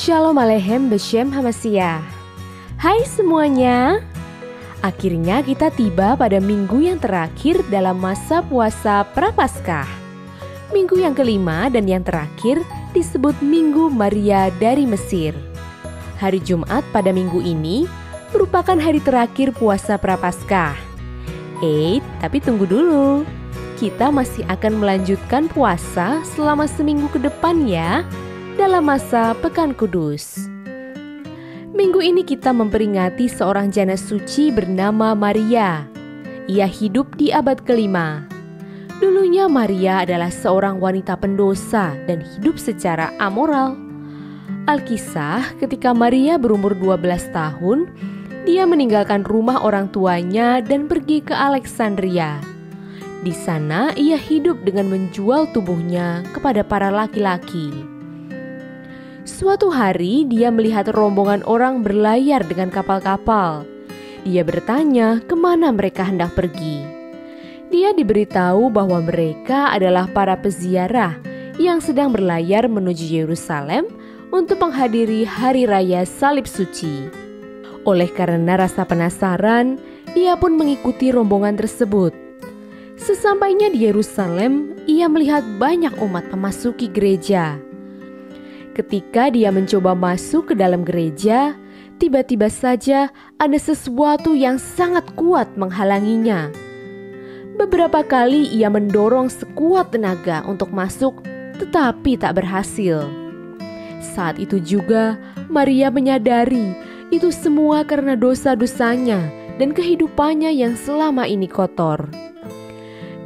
Shalom Aleichem Beshem Hamasyah. Hai semuanya. Akhirnya kita tiba pada minggu yang terakhir dalam masa puasa Prapaskah. Minggu yang kelima dan yang terakhir disebut Minggu Maria dari Mesir. Hari Jumat pada minggu ini merupakan hari terakhir puasa Prapaskah. Tapi tunggu dulu. Kita masih akan melanjutkan puasa selama seminggu ke depan ya, dalam masa Pekan Kudus. Minggu ini kita memperingati seorang jana suci bernama Maria. Ia hidup di abad kelima. Dulunya Maria adalah seorang wanita pendosa dan hidup secara amoral. Alkisah, ketika Maria berumur 12 tahun, dia meninggalkan rumah orang tuanya dan pergi ke Alexandria. Di sana ia hidup dengan menjual tubuhnya kepada para laki-laki. Suatu hari dia melihat rombongan orang berlayar dengan kapal-kapal. Dia bertanya kemana mereka hendak pergi. Dia diberitahu bahwa mereka adalah para peziarah yang sedang berlayar menuju Yerusalem untuk menghadiri hari raya Salib Suci. Oleh karena rasa penasaran, ia pun mengikuti rombongan tersebut. Sesampainya di Yerusalem, ia melihat banyak umat memasuki gereja. Ketika dia mencoba masuk ke dalam gereja, tiba-tiba saja ada sesuatu yang sangat kuat menghalanginya. Beberapa kali ia mendorong sekuat tenaga untuk masuk, tetapi tak berhasil. Saat itu juga Maria menyadari itu semua karena dosa-dosanya dan kehidupannya yang selama ini kotor.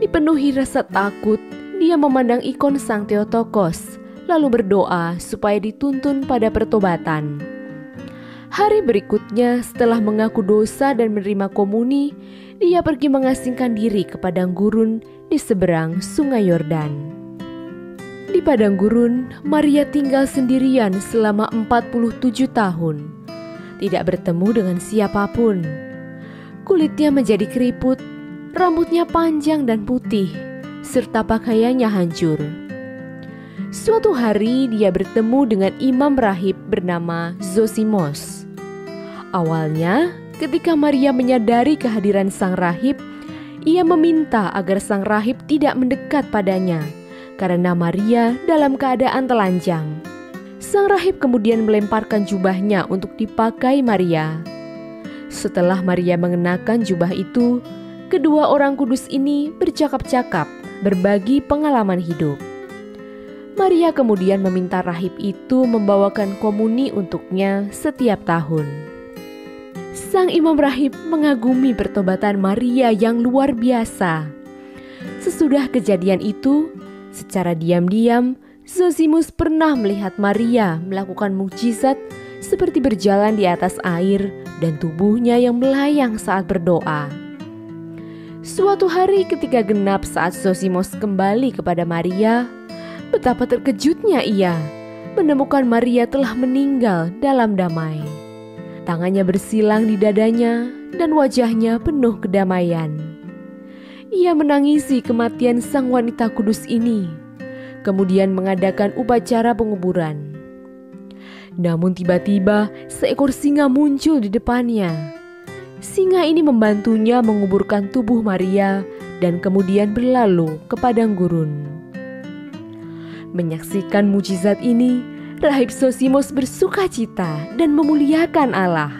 Dipenuhi rasa takut, dia memandang ikon Sang Theotokos, lalu berdoa supaya dituntun pada pertobatan. Hari berikutnya, setelah mengaku dosa dan menerima komuni, dia pergi mengasingkan diri ke padang gurun di seberang Sungai Yordan. Di padang gurun, Maria tinggal sendirian selama 47 tahun, tidak bertemu dengan siapapun. Kulitnya menjadi keriput, rambutnya panjang dan putih, serta pakaiannya hancur. Suatu hari dia bertemu dengan imam rahib bernama Zosimos. Awalnya, ketika Maria menyadari kehadiran sang rahib, ia meminta agar sang rahib tidak mendekat padanya, karena Maria dalam keadaan telanjang. Sang rahib kemudian melemparkan jubahnya untuk dipakai Maria. Setelah Maria mengenakan jubah itu, kedua orang kudus ini bercakap-cakap, berbagi pengalaman hidup. Maria kemudian meminta rahib itu membawakan komuni untuknya setiap tahun. Sang imam rahib mengagumi pertobatan Maria yang luar biasa. Sesudah kejadian itu, secara diam-diam, Zosimus pernah melihat Maria melakukan mukjizat seperti berjalan di atas air dan tubuhnya yang melayang saat berdoa. Suatu hari ketika genap saat Zosimos kembali kepada Maria, betapa terkejutnya ia menemukan Maria telah meninggal dalam damai. Tangannya bersilang di dadanya dan wajahnya penuh kedamaian. Ia menangisi kematian sang wanita kudus ini, kemudian mengadakan upacara penguburan. Namun tiba-tiba seekor singa muncul di depannya. Singa ini membantunya menguburkan tubuh Maria dan kemudian berlalu ke padang gurun. Menyaksikan mukjizat ini, rahib Zosimos bersuka cita dan memuliakan Allah.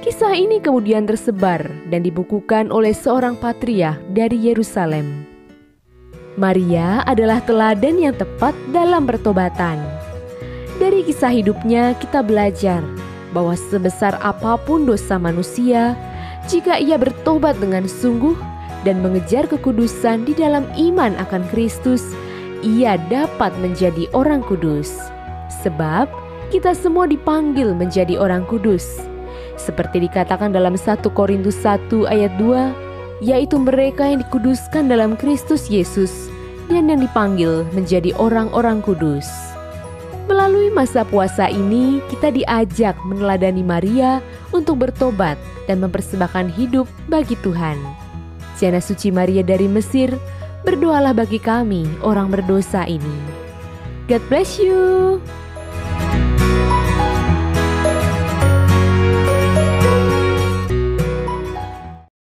Kisah ini kemudian tersebar dan dibukukan oleh seorang patriark dari Yerusalem. Maria adalah teladan yang tepat dalam pertobatan. Dari kisah hidupnya kita belajar bahwa sebesar apapun dosa manusia, jika ia bertobat dengan sungguh dan mengejar kekudusan di dalam iman akan Kristus, ia dapat menjadi orang kudus. Sebab kita semua dipanggil menjadi orang kudus. Seperti dikatakan dalam 1 Korintus 1 ayat 2, yaitu mereka yang dikuduskan dalam Kristus Yesus dan yang dipanggil menjadi orang-orang kudus. Melalui masa puasa ini, kita diajak meneladani Maria untuk bertobat dan mempersembahkan hidup bagi Tuhan. Jana suci Maria dari Mesir, berdoalah bagi kami orang berdosa ini. God bless you.